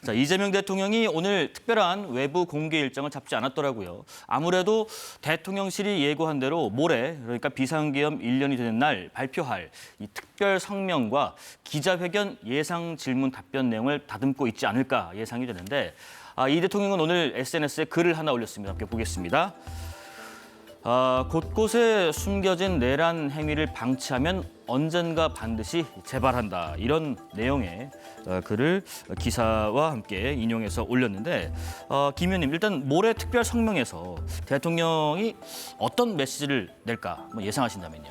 자, 이재명 대통령이 오늘 특별한 외부 공개 일정을 잡지 않았더라고요. 아무래도 대통령실이 예고한 대로 모레, 그러니까 비상계엄 1년이 되는 날 발표할 이 특별 성명과 기자회견 예상 질문 답변 내용을 다듬고 있지 않을까 예상이 되는데, 이 대통령은 오늘 SNS에 글을 하나 올렸습니다. 함께 보겠습니다. 곳곳에 숨겨진 내란 행위를 방치하면 언젠가 반드시 재발한다. 이런 내용의 글을 기사와 함께 인용해서 올렸는데, 김 의원님, 일단 모레 특별 성명에서 대통령이 어떤 메시지를 낼까 예상하신다면요?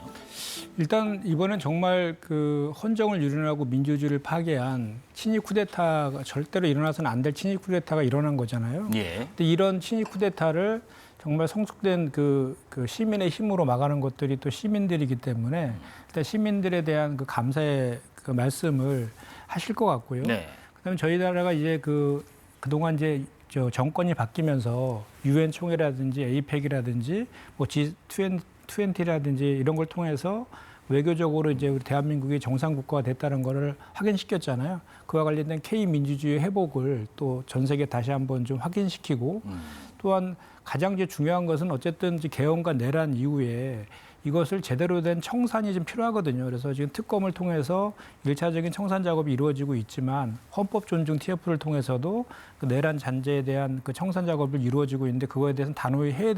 일단 이번엔 정말 그 헌정을 유린하고 민주주의를 파괴한 친위 쿠데타가 절대로 일어나서는 안 될 친위 쿠데타가 일어난 거잖아요. 예. 근데 이런 친위 쿠데타를 정말 성숙된 그 시민의 힘으로 막아는 것들이 또 시민들이기 때문에 일단 시민들에 대한 그 감사의 그 말씀을 하실 것 같고요. 네. 그다음에 저희 나라가 이제 그동안 이제 정권이 바뀌면서 유엔 총회라든지 에이펙이라든지 뭐 G20라든지 이런 걸 통해서 외교적으로 이제 우리 대한민국이 정상 국가가 됐다는 거를 확인시켰잖아요. 그와 관련된 K 민주주의 회복을 또 전 세계 다시 한번 좀 확인시키고 또한 가장 이제 중요한 것은 어쨌든 이제 개헌과 내란 이후에 이것을 제대로 된 청산이 좀 필요하거든요. 그래서 지금 특검을 통해서 1차적인 청산 작업이 이루어지고 있지만 헌법 존중 TF를 통해서도 그 내란 잔재에 대한 그 청산 작업을 이루어지고 있는데 그거에 대해서는 단호히 해야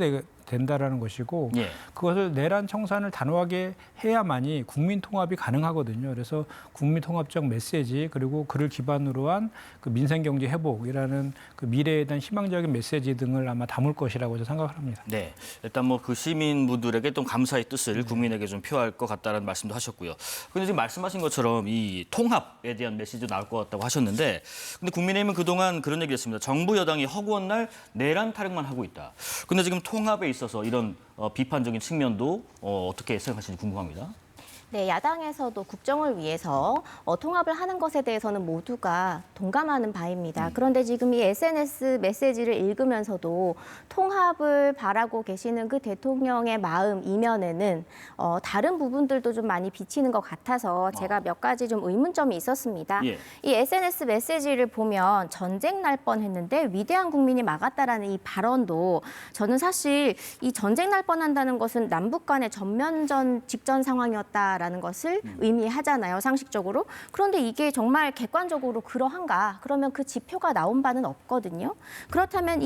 된다라는 것이고 예. 그것을 내란 청산을 단호하게 해야만이 국민 통합이 가능하거든요. 그래서 국민 통합적 메시지 그리고 그를 기반으로 한 그 민생 경제 회복이라는 그 미래에 대한 희망적인 메시지 등을 아마 담을 것이라고 저는 생각을 합니다. 네, 일단 뭐 그 시민분들에게 또 감사의 뜻을 국민에게 좀 표할 것 같다는 말씀도 하셨고요. 그런데 지금 말씀하신 것처럼 이 통합에 대한 메시지도 나올 것 같다고 하셨는데, 근데 국민의힘은 그동안 그런 얘기했습니다. 정부 여당이 허구한 날 내란 타령만 하고 있다. 근데 지금 통합에 있어서 이런 비판적인 측면도 어떻게 생각하시는지 궁금합니다. 네, 야당에서도 국정을 위해서 통합을 하는 것에 대해서는 모두가 동감하는 바입니다. 그런데 지금 이 SNS 메시지를 읽으면서도 통합을 바라고 계시는 그 대통령의 마음 이면에는 다른 부분들도 좀 많이 비치는 것 같아서 제가 몇 가지 좀 의문점이 있었습니다. 예. 이 SNS 메시지를 보면 전쟁 날 뻔했는데 위대한 국민이 막았다라는 이 발언도 저는 사실 이 전쟁 날 뻔한다는 것은 남북 간의 전면전 직전 상황이었다. 라는 것을 의미하잖아요, 상식적으로. 그런데 이게 정말 객관적으로 그러한가? 그러면 그 지표가 나온 바는 없거든요. 그렇다면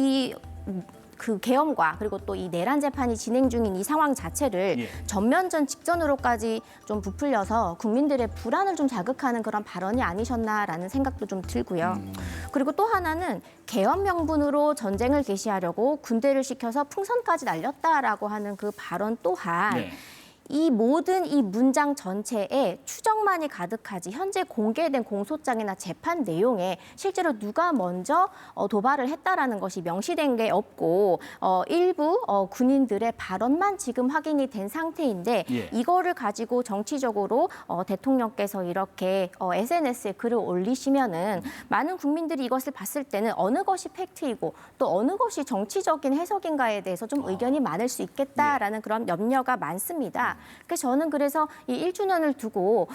그 계엄과 그리고 또 이 내란 재판이 진행 중인 이 상황 자체를 전면전 직전으로까지 좀 부풀려서 국민들의 불안을 좀 자극하는 그런 발언이 아니셨나라는 생각도 좀 들고요. 그리고 또 하나는 계엄 명분으로 전쟁을 개시하려고 군대를 시켜서 풍선까지 날렸다라고 하는 그 발언 또한 이 모든 이 문장 전체에 추정만이 가득하지 현재 공개된 공소장이나 재판 내용에 실제로 누가 먼저 도발을 했다라는 것이 명시된 게 없고 일부 군인들의 발언만 지금 확인이 된 상태인데 이거를 가지고 정치적으로 대통령께서 이렇게 SNS에 글을 올리시면은 많은 국민들이 이것을 봤을 때는 어느 것이 팩트이고 또 어느 것이 정치적인 해석인가에 대해서 좀 의견이 많을 수 있겠다라는 그런 염려가 많습니다. 그래서 이 1주년을 두고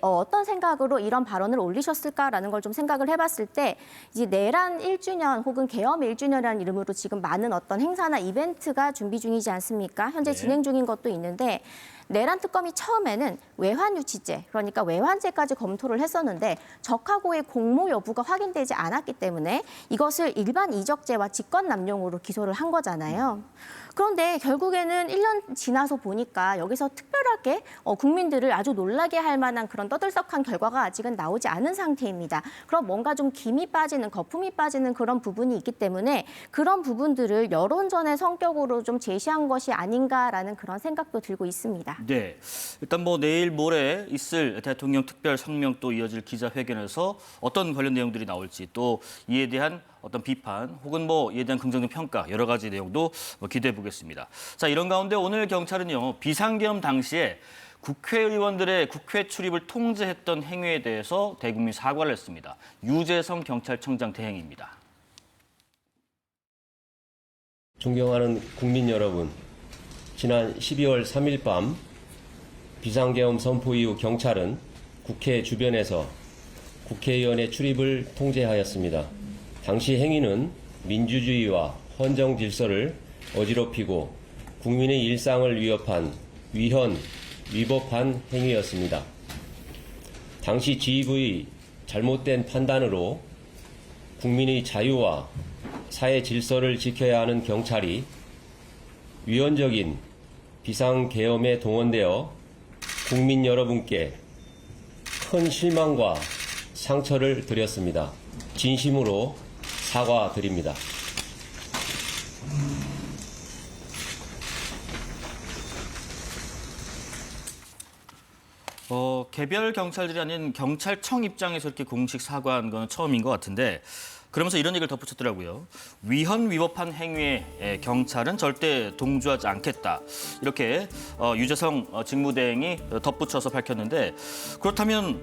어떤 생각으로 이런 발언을 올리셨을까라는 걸 좀 생각을 해봤을 때 이제 내란 1주년 혹은 계엄 1주년이라는 이름으로 지금 많은 어떤 행사나 이벤트가 준비 중이지 않습니까? 현재 진행 중인 것도 있는데 내란 특검이 처음에는 외환유치죄, 그러니까 외환죄까지 검토를 했었는데 적하고의 공모 여부가 확인되지 않았기 때문에 이것을 일반 이적죄와 직권남용으로 기소를 한 거잖아요. 그런데 결국에는 1년 지나서 보니까 여기서 특별하게 국민들을 아주 놀라게 할 만한 그런 떠들썩한 결과가 아직은 나오지 않은 상태입니다. 그럼 뭔가 좀 김이 빠지는, 거품이 빠지는 그런 부분이 있기 때문에 그런 부분들을 여론전의 성격으로 좀 제시한 것이 아닌가라는 그런 생각도 들고 있습니다. 네, 일단 뭐 내일 모레 있을 대통령 특별 성명 또 이어질 기자회견에서 어떤 관련 내용들이 나올지 또 이에 대한 어떤 비판 혹은 뭐 이에 대한 긍정적 평가 여러 가지 내용도 기대해 보겠습니다. 자, 이런 가운데 오늘 경찰은요 비상계엄 당시에 국회의원들의 국회 출입을 통제했던 행위에 대해서 대국민 사과를 했습니다. 유재성 경찰청장 대행입니다. 존경하는 국민 여러분, 지난 12월 3일 밤 비상계엄 선포 이후 경찰은 국회 주변에서 국회의원의 출입을 통제하였습니다. 당시 행위는 민주주의와 헌정 질서를 어지럽히고 국민의 일상을 위법한 행위였습니다. 당시 지휘부의 잘못된 판단으로 국민의 자유와 사회 질서를 지켜야 하는 경찰이 위헌적인 비상계엄에 동원되어 국민 여러분께 큰 실망과 상처를 드렸습니다. 진심으로 사과드립니다. 개별 경찰들이 아닌 경찰청 입장에서 이렇게 공식 사과한 건 처음인 것 같은데 그러면서 이런 얘기를 덧붙였더라고요. 위헌위법한 행위에 경찰은 절대 동조하지 않겠다. 이렇게 유재성 직무대행이 덧붙여서 밝혔는데 그렇다면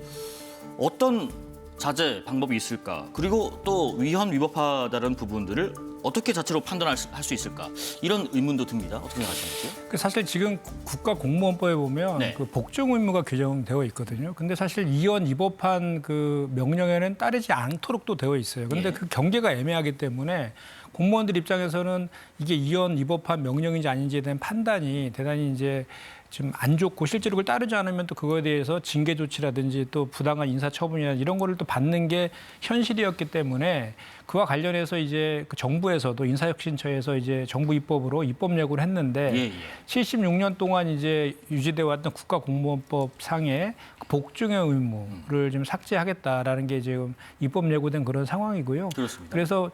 어떤 자제 방법이 있을까? 그리고 또 위헌위법하다는 부분들을 어떻게 자체로 판단할 수 있을까? 이런 의문도 듭니다. 어떻게 생각하십니까? 사실 지금 국가공무원법에 보면 네. 그 복종 의무가 규정되어 있거든요. 근데 사실 위헌위법한 그 명령에는 따르지 않도록도 되어 있어요. 근데 예. 그 경계가 애매하기 때문에 공무원들 입장에서는 이게 위헌위법한 명령인지 아닌지에 대한 판단이 대단히 이제 좀 안 좋고 실제로 그걸 따르지 않으면 또 그거에 대해서 징계 조치라든지 또 부당한 인사처분이나 이런 거를 또 받는 게 현실이었기 때문에 그와 관련해서 이제 그 정부에서도 인사혁신처에서 이제 정부 입법으로 입법 예고를 했는데 예, 예. 76년 동안 이제 유지돼 왔던 국가공무원법 상의 복종의 의무를 좀 삭제하겠다라는 게 지금 입법 예고된 그런 상황이고요. 그렇습니다. 그래서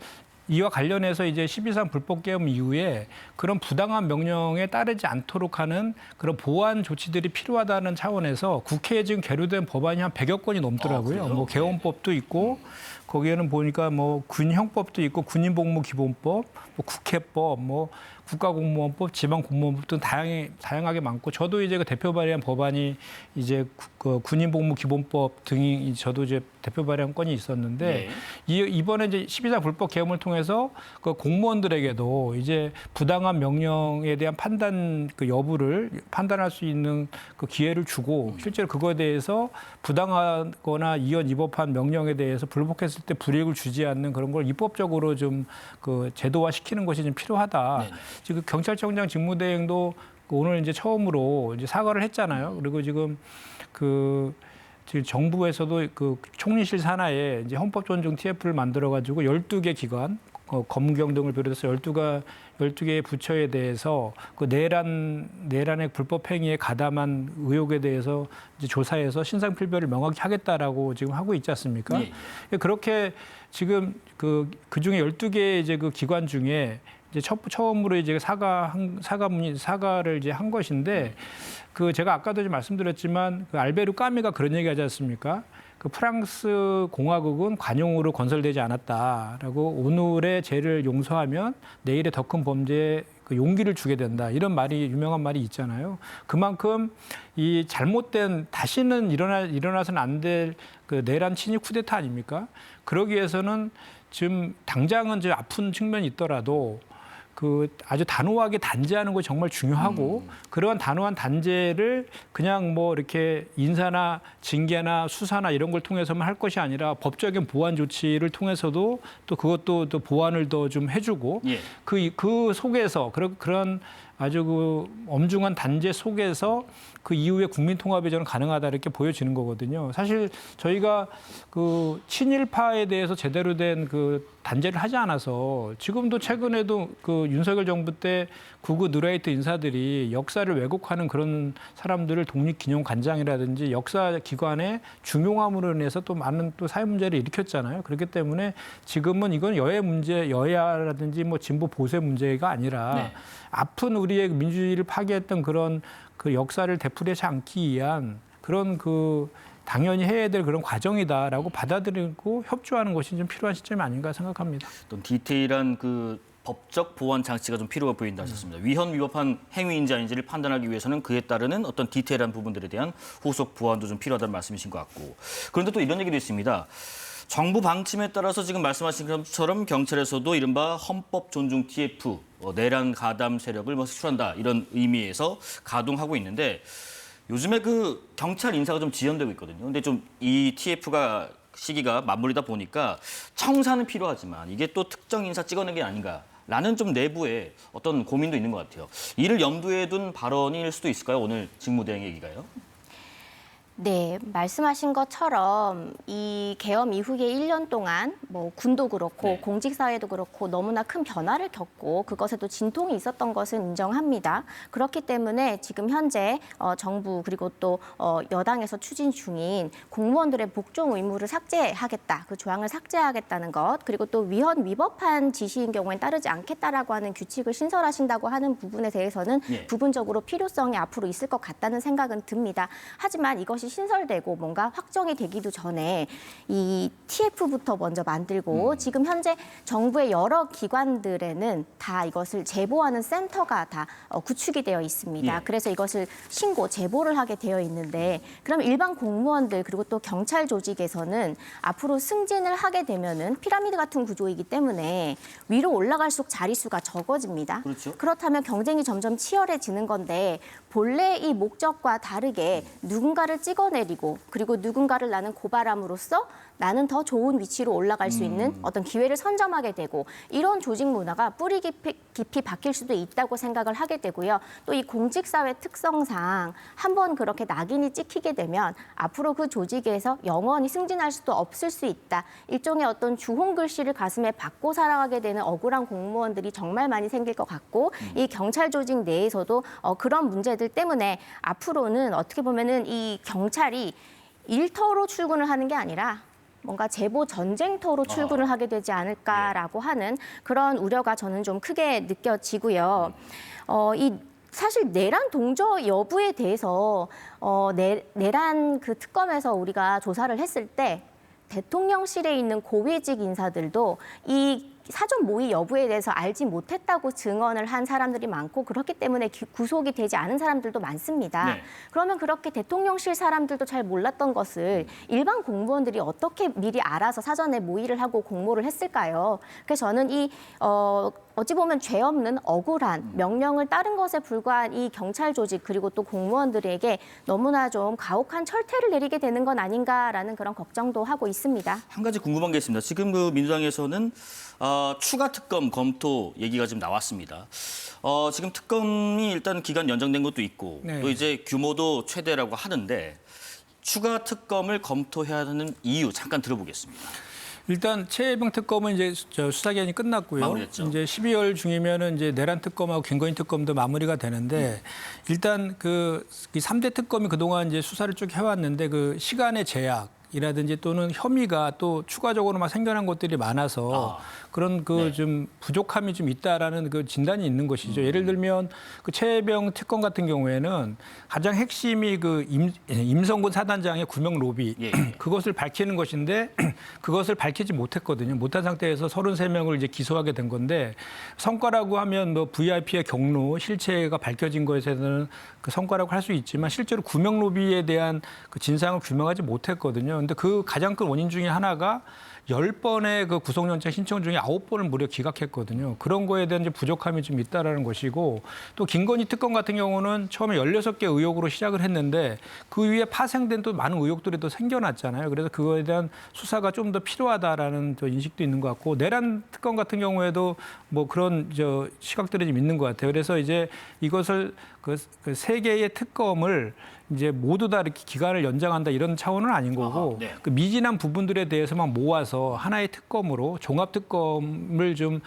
이와 관련해서 이제 12.3 불법 계엄 이후에 그런 부당한 명령에 따르지 않도록 하는 그런 보완 조치들이 필요하다는 차원에서 국회에 지금 계류된 법안이 한 100여 건이 넘더라고요. 그래요? 뭐 계엄법도 있고 거기에는 보니까 뭐 군형법도 있고 군인복무기본법, 뭐 국회법, 뭐 국가공무원법, 지방공무원법 등 다양하게 많고 저도 이제 그 대표 발의한 법안이 이제 그 군인복무기본법 등이 저도 이제 대표 발의한 건이 있었는데 이번에 이제 12.4 불법 계엄을 통해서 그 공무원들에게도 이제 부당한 명령에 대한 판단 그 여부를 판단할 수 있는 그 기회를 주고 실제로 그거에 대해서 부당하거나 위헌위법한 명령에 대해서 불복했을 때 불이익을 주지 않는 그런 걸 입법적으로 좀 그 제도화시키는 것이 좀 필요하다. 네네. 지금 경찰청장 직무대행도 오늘 이제 처음으로 이제 사과를 했잖아요. 그리고 지금 지금 정부에서도 그 총리실 산하에 이제 헌법 존중 TF를 만들어 가지고 12개 기관 검경 등을 비롯해서 12개의 부처에 대해서 그 내란의 불법 행위에 가담한 의혹에 대해서 이제 조사해서 신상필벌을 명확히 하겠다라고 지금 하고 있지 않습니까? 예. 그렇게 지금 그 중에 12개의 이제 그 기관 중에 이제 처음으로 이제 사과를 이제 한 것인데 그 제가 아까도 좀 말씀드렸지만 그 알베르 까미가 그런 얘기하지 않습니까? 그 프랑스 공화국은 관용으로 건설되지 않았다라고 오늘의 죄를 용서하면 내일의 더 큰 범죄에 그 용기를 주게 된다. 이런 말이 유명한 말이 있잖아요. 그만큼 이 잘못된 다시는 일어나서는 안 될 그 내란 친일 쿠데타 아닙니까? 그러기 위해서는 지금 당장은 좀 아픈 측면이 있더라도 그 아주 단호하게 단죄하는 것이 정말 중요하고 그러한 단호한 단죄를 그냥 뭐 이렇게 인사나 징계나 수사나 이런 걸 통해서만 할 것이 아니라 법적인 보완 조치를 통해서도 또 그것도 또 보완을 더 좀 해주고 예. 그 속에서 그런 아주 그 엄중한 단죄 속에서 그 이후에 국민 통합이 저는 가능하다 이렇게 보여지는 거거든요. 사실 저희가 그 친일파에 대해서 제대로 된 그 단죄를 하지 않아서 지금도 최근에도 그 윤석열 정부 때 구구 누라이트 인사들이 역사를 왜곡하는 그런 사람들을 독립기념관장이라든지 역사기관의 중용함으로 인해서 또 많은 또 사회 문제를 일으켰잖아요. 그렇기 때문에 지금은 이건 여야라든지 뭐 진보 보수 문제가 아니라 네. 아픈 우리의 민주주의를 파괴했던 그런 그 역사를 되풀이하지 않기 위한 그런 그 당연히 해야 될 그런 과정이다라고 받아들이고 협조하는 것이 좀 필요한 시점이 아닌가 생각합니다. 또 디테일한 그 법적 보완 장치가 좀 필요해 보인다 하셨습니다. 위헌위법한 행위인지 아닌지를 판단하기 위해서는 그에 따르는 어떤 디테일한 부분들에 대한 후속 보완도 좀 필요하다는 말씀이신 것 같고. 그런데 또 이런 얘기도 있습니다. 정부 방침에 따라서 지금 말씀하신 것처럼 경찰에서도 이른바 헌법 존중 TF, 내란 가담 세력을 수출한다 이런 의미에서 가동하고 있는데 요즘에 그 경찰 인사가 좀 지연되고 있거든요. 근데 좀 이 TF가 시기가 맞물리다 보니까 청사는 필요하지만 이게 또 특정 인사 찍어낸 게 아닌가라는 좀 내부에 어떤 고민도 있는 것 같아요. 이를 염두에 둔 발언일 수도 있을까요? 오늘 직무대행 얘기가요. 네, 말씀하신 것처럼 이 계엄 이후에 1년 동안 뭐 군도 그렇고 네. 공직사회도 그렇고 너무나 큰 변화를 겪고 그것에도 진통이 있었던 것은 인정합니다. 그렇기 때문에 지금 현재 정부 그리고 또 여당에서 추진 중인 공무원들의 복종 의무를 삭제하겠다, 그 조항을 삭제하겠다는 것, 그리고 또 위법한 지시인 경우엔 따르지 않겠다라고 하는 규칙을 신설하신다고 하는 부분에 대해서는 네. 부분적으로 필요성이 앞으로 있을 것 같다는 생각은 듭니다. 하지만 이것이 신설되고 뭔가 확정이 되기도 전에 이 TF부터 먼저 만들고 지금 현재 정부의 여러 기관들에는 다 이것을 제보하는 센터가 다 구축이 되어 있습니다. 예. 그래서 이것을 제보를 하게 되어 있는데 그럼 일반 공무원들 그리고 또 경찰 조직에서는 앞으로 승진을 하게 되면은 피라미드 같은 구조이기 때문에 위로 올라갈수록 자릿수가 적어집니다. 그렇죠. 그렇다면 경쟁이 점점 치열해지는 건데 본래 이 목적과 다르게 누군가를 찍어내리고 그리고 누군가를 나는 고발함으로써 나는 더 좋은 위치로 올라갈 수 있는 어떤 기회를 선점하게 되고 이런 조직 문화가 뿌리 깊이 박힐 수도 있다고 생각을 하게 되고요. 또 이 공직사회 특성상 한번 그렇게 낙인이 찍히게 되면 앞으로 그 조직에서 영원히 승진할 수도 없을 수 있다. 일종의 어떤 주홍 글씨를 가슴에 받고 살아가게 되는 억울한 공무원들이 정말 많이 생길 것 같고 이 경찰 조직 내에서도 그런 문제들 때문에 앞으로는 어떻게 보면은 이 경찰이 일터로 출근을 하는 게 아니라 뭔가 제보 전쟁터로 출근을 하게 되지 않을까라고 하는 그런 우려가 저는 좀 크게 느껴지고요. 사실 내란 동조 여부에 대해서 내란 그 특검에서 우리가 조사를 했을 때 대통령실에 있는 고위직 인사들도 이 사전 모의 여부에 대해서 알지 못했다고 증언을 한 사람들이 많고 그렇기 때문에 구속이 되지 않은 사람들도 많습니다. 네. 그러면 그렇게 대통령실 사람들도 잘 몰랐던 것을 일반 공무원들이 어떻게 미리 알아서 사전에 모의를 하고 공모를 했을까요? 그래서 저는 어찌 보면 죄 없는 억울한 명령을 따른 것에 불과한 이 경찰 조직 그리고 또 공무원들에게 너무나 좀 가혹한 철퇴를 내리게 되는 건 아닌가라는 그런 걱정도 하고 있습니다. 한 가지 궁금한 게 있습니다. 지금 그 민주당에서는 추가 특검 검토 얘기가 지금 나왔습니다. 지금 특검이 일단 기간 연장된 것도 있고 네. 또 이제 규모도 최대라고 하는데 추가 특검을 검토해야 하는 이유 잠깐 들어보겠습니다. 일단 최혜병 특검은 이제 수사 기간이 끝났고요. 마무리했죠. 이제 12월 중이면은 이제 내란 특검하고 김건희 특검도 마무리가 되는데 일단 그 3대 특검이 그동안 이제 수사를 쭉 해왔는데 그 시간의 제약이라든지 또는 혐의가 또 추가적으로 막 생겨난 것들이 많아서 그런 그 좀 부족함이 좀 있다라는 그 진단이 있는 것이죠. 예를 들면 그 최혜병 특검 같은 경우에는 가장 핵심이 그 임성근 사단장의 구명 로비 예. 그것을 밝히는 것인데 그것을 밝히지 못했거든요. 못한 상태에서 33명을 이제 기소하게 된 건데 성과라고 하면 뭐 VIP의 경로 실체가 밝혀진 것에서는 그 성과라고 할 수 있지만 실제로 구명 로비에 대한 그 진상을 규명하지 못했거든요. 근데 그 가장 큰 원인 중에 하나가 10번의 그 구속영장 신청 중에 9번을 무려 기각했거든요. 그런 거에 대한 이제 부족함이 좀 있다라는 것이고 또 김건희 특검 같은 경우는 처음에 16개 의혹으로 시작을 했는데 그 위에 파생된 또 많은 의혹들이 또 생겨났잖아요. 그래서 그거에 대한 수사가 좀 더 필요하다라는 또 인식도 있는 것 같고 내란 특검 같은 경우에도 뭐 그런 시각들이 좀 있는 것 같아요. 그래서 이제 이것을 그 세 개의 특검을 이제 모두 다 이렇게 기간을 연장한다 이런 차원은 아닌 거고 네. 그 미진한 부분들에 대해서만 모아서 하나의 특검으로 종합 특검을 좀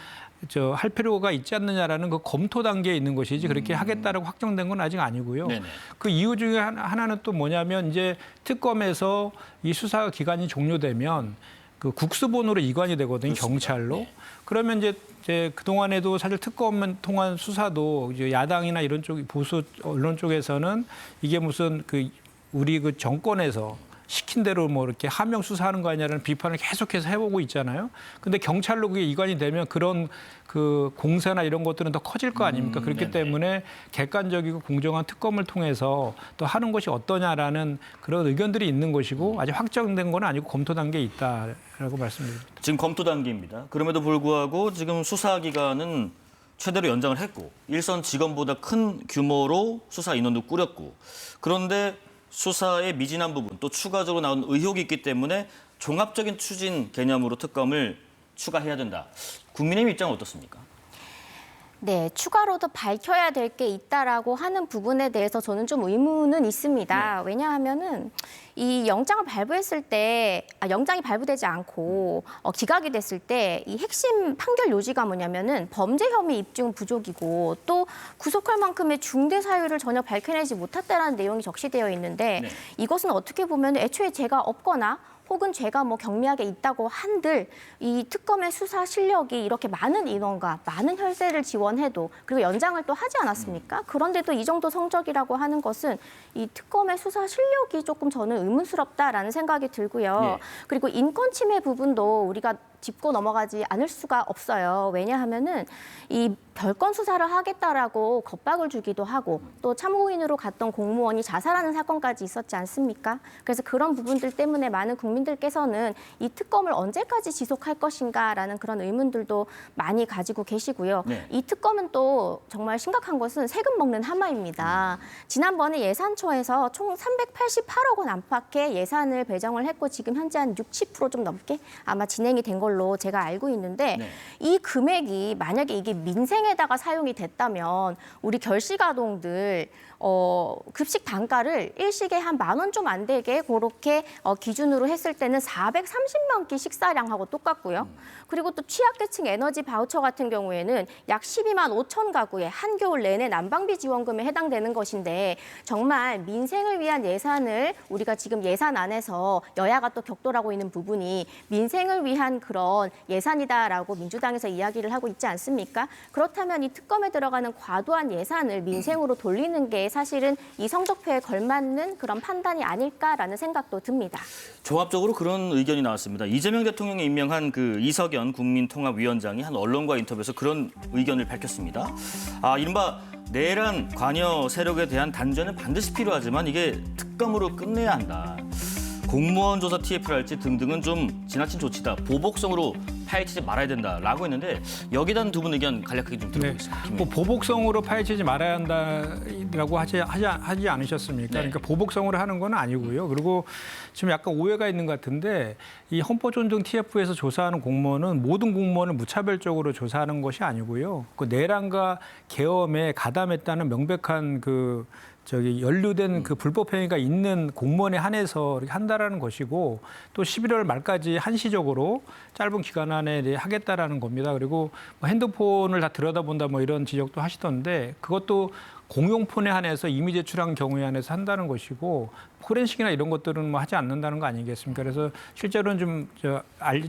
할 필요가 있지 않느냐라는 그 검토 단계에 있는 것이지 그렇게 하겠다라고 확정된 건 아직 아니고요. 네네. 그 이유 중에 하나는 또 뭐냐면 이제 특검에서 이 수사 기간이 종료되면 그 국수본으로 이관이 되거든요. 그렇습니다. 경찰로. 네. 그러면 이제 그동안에도 사실 특검을 통한 수사도 이제 야당이나 이런 쪽 보수 언론 쪽에서는 이게 무슨 그 우리 그 정권에서 시킨 대로 뭐 이렇게 하명 수사하는 거 아니냐라는 비판을 계속해서 해보고 있잖아요. 근데 경찰로 그게 이관이 되면 그런 그 공세나 이런 것들은 더 커질 거 아닙니까? 그렇기 네네. 때문에 객관적이고 공정한 특검을 통해서 또 하는 것이 어떠냐라는 그런 의견들이 있는 것이고 아직 확정된 건 아니고 검토 단계에 있다라고 말씀드립니다. 지금 검토 단계입니다. 그럼에도 불구하고 지금 수사 기간은 최대로 연장을 했고 일선 직원보다 큰 규모로 수사 인원도 꾸렸고 그런데 수사의 미진한 부분 또 추가적으로 나온 의혹이 있기 때문에 종합적인 추진 개념으로 특검을 추가해야 된다. 국민의힘 입장은 어떻습니까? 네, 추가로도 밝혀야 될 게 있다라고 하는 부분에 대해서 저는 좀 의문은 있습니다. 왜냐하면은 이 영장을 발부했을 때, 영장이 발부되지 않고 기각이 됐을 때 이 핵심 판결 요지가 뭐냐면은 범죄 혐의 입증 부족이고 또 구속할 만큼의 중대 사유를 전혀 밝혀내지 못했다라는 내용이 적시되어 있는데 네. 이것은 어떻게 보면 애초에 죄가 없거나 혹은 죄가 뭐 경미하게 있다고 한들 이 특검의 수사 실력이 이렇게 많은 인원과 많은 혈세를 지원해도 그리고 연장을 또 하지 않았습니까? 그런데도 이 정도 성적이라고 하는 것은 이 특검의 수사 실력이 조금 저는 의문스럽다라는 생각이 들고요. 네. 그리고 인권 침해 부분도 우리가 짚고 넘어가지 않을 수가 없어요. 왜냐하면은 이 별건 수사를 하겠다라고 겁박을 주기도 하고 또 참고인으로 갔던 공무원이 자살하는 사건까지 있었지 않습니까? 그래서 그런 부분들 때문에 많은 국민들께서는 이 특검을 언제까지 지속할 것인가라는 그런 의문들도 많이 가지고 계시고요. 네. 이 특검은 또 정말 심각한 것은 세금 먹는 하마입니다. 지난번에 예산처에서 총 388억 원 안팎의 예산을 배정을 했고 지금 현재 한 60%좀 넘게 아마 진행이 된 걸로 제가 알고 있는데 네. 이 금액이 만약에 이게 민생에다가 사용이 됐다면 우리 결식아동들 급식 단가를 일식에 한 10,000원 좀 안 되게 그렇게 기준으로 했을 때는 430만 끼 식사량하고 똑같고요. 그리고 또 취약계층 에너지 바우처 같은 경우에는 약 12만 5천 가구에 한겨울 내내 난방비 지원금에 해당되는 것인데 정말 민생을 위한 예산을 우리가 지금 예산 안에서 여야가 또 격돌하고 있는 부분이 민생을 위한 그런 예산이다라고 민주당에서 이야기를 하고 있지 않습니까? 그렇다면 이 특검에 들어가는 과도한 예산을 민생으로 돌리는 게 사실은 이 성적표에 걸맞는 그런 판단이 아닐까라는 생각도 듭니다. 종합적으로 그런 의견이 나왔습니다. 이재명 대통령이 임명한 그 이석연 국민통합위원장이 한 언론과 인터뷰에서 그런 의견을 밝혔습니다. 이른바 내란 관여 세력에 대한 단죄는 반드시 필요하지만 이게 특검으로 끝내야 한다. 공무원 조사 TF랄지 등등은 좀 지나친 조치다. 보복성으로 파헤치지 말아야 된다라고 했는데 여기에 대한 두 분 의견 간략하게 좀 들어보겠습니다. 뭐 보복성으로 파헤치지 말아야 한다라고 하지 않으셨습니까? 네. 그러니까 보복성으로 하는 건 아니고요. 그리고 지금 약간 오해가 있는 것 같은데 이 헌법존중 TF에서 조사하는 공무원은 모든 공무원을 무차별적으로 조사하는 것이 아니고요. 그 내란과 계엄에 가담했다는 명백한 연루된 그 불법 행위가 있는 공무원에 한해서 이렇게 한다라는 것이고 또 11월 말까지 한시적으로 짧은 기간 안에 하겠다라는 겁니다. 그리고 뭐 핸드폰을 다 들여다본다 뭐 이런 지적도 하시던데 그것도 공용폰에 한해서 이미 제출한 경우에 한해서 한다는 것이고 포렌식이나 이런 것들은 뭐 하지 않는다는 거 아니겠습니까? 그래서 실제로는 좀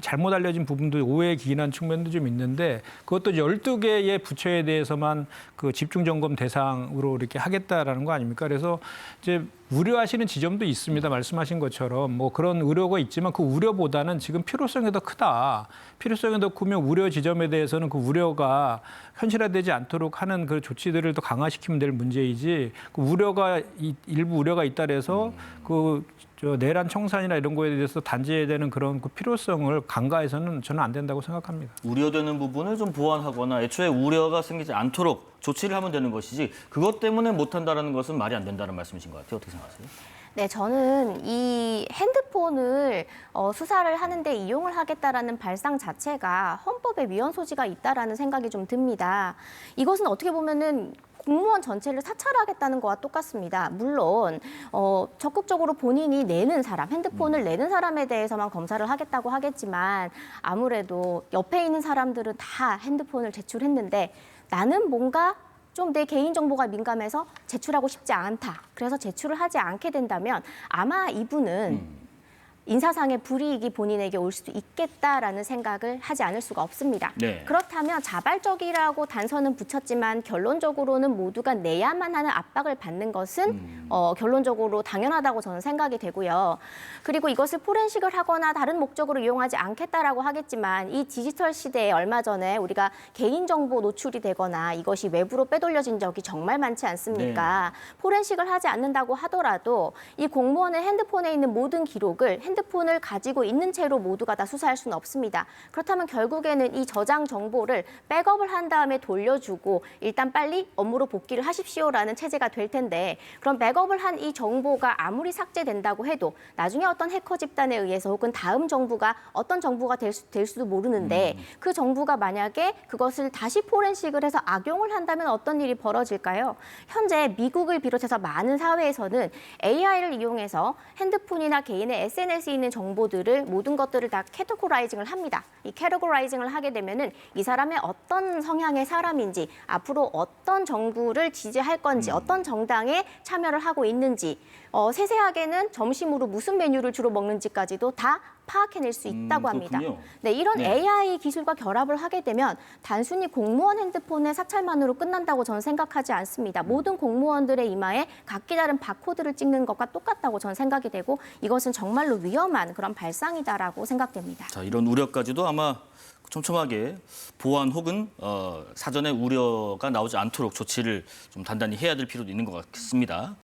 잘못 알려진 부분도 오해에 기인한 측면도 좀 있는데 그것도 12개의 부처에 대해서만 그 집중 점검 대상으로 이렇게 하겠다라는 거 아닙니까? 그래서 이제 우려하시는 지점도 있습니다. 말씀하신 것처럼 뭐 그런 우려가 있지만 그 우려보다는 지금 필요성이 더 크다. 필요성이 더 크면 우려 지점에 대해서는 그 우려가 현실화되지 않도록 하는 그 조치들을 더 강화시키면 될 문제이지 그 우려가 일부 우려가 있다 해서 내란 청산이나 이런 거에 대해서 단죄해야 되는 그런 그 필요성을 간과해서는 저는 안 된다고 생각합니다. 우려되는 부분을 좀 보완하거나 애초에 우려가 생기지 않도록 조치를 하면 되는 것이지 그것 때문에 못한다는 것은 말이 안 된다는 말씀이신 것 같아요. 어떻게 생각하세요? 네, 저는 이 핸드폰을 수사를 하는데 이용을 하겠다라는 발상 자체가 헌법에 위헌 소지가 있다라는 생각이 좀 듭니다. 이것은 어떻게 보면은 공무원 전체를 사찰하겠다는 거와 똑같습니다. 물론 적극적으로 본인이 내는 사람, 핸드폰을 내는 사람에 대해서만 검사를 하겠다고 하겠지만 아무래도 옆에 있는 사람들은 다 핸드폰을 제출했는데 나는 뭔가 좀 내 개인정보가 민감해서 제출하고 싶지 않다. 그래서 제출을 하지 않게 된다면 아마 이분은 인사상의 불이익이 본인에게 올 수도 있겠다라는 생각을 하지 않을 수가 없습니다. 네. 그렇다면 자발적이라고 단서는 붙였지만 결론적으로는 모두가 내야만 하는 압박을 받는 것은 결론적으로 당연하다고 저는 생각이 되고요. 그리고 이것을 포렌식을 하거나 다른 목적으로 이용하지 않겠다라고 하겠지만 이 디지털 시대에 얼마 전에 우리가 개인정보 노출이 되거나 이것이 외부로 빼돌려진 적이 정말 많지 않습니까? 포렌식을 하지 않는다고 하더라도 이 공무원의 핸드폰에 있는 모든 기록을 핸드폰을 가지고 있는 채로 모두가 다 수사할 수는 없습니다. 그렇다면 결국에는 이 저장 정보를 백업을 한 다음에 돌려주고 일단 빨리 업무로 복귀를 하십시오라는 체제가 될 텐데 그럼 백업을 한 이 정보가 아무리 삭제된다고 해도 나중에 어떤 해커 집단에 의해서 혹은 다음 정부가 어떤 정부가 될 수도 모르는데 그 정부가 만약에 그것을 다시 포렌식을 해서 악용을 한다면 어떤 일이 벌어질까요? 현재 미국을 비롯해서 많은 사회에서는 AI를 이용해서 핸드폰이나 개인의 SNS에 있는 정보들을 모든 것들을 다 캐테고라이징을 합니다. 이 캐테고라이징을 하게 되면은 이 사람의 어떤 성향의 사람인지 앞으로 어떤 정부를 지지할 건지 어떤 정당에 참여를 하고 있는지 세세하게는 점심으로 무슨 메뉴를 주로 먹는지까지도 다 파악해낼 수 있다고 합니다. 그렇군요. 네, 이런 네. AI 기술과 결합을 하게 되면 단순히 공무원 핸드폰의 사찰만으로 끝난다고 저는 생각하지 않습니다. 모든 공무원들의 이마에 각기 다른 바코드를 찍는 것과 똑같다고 저는 생각이 되고 이것은 정말로 위험한 그런 발상이다라고 생각됩니다. 자, 이런 우려까지도 아마 촘촘하게 보완 혹은 사전에 우려가 나오지 않도록 조치를 좀 단단히 해야 될 필요도 있는 것 같습니다.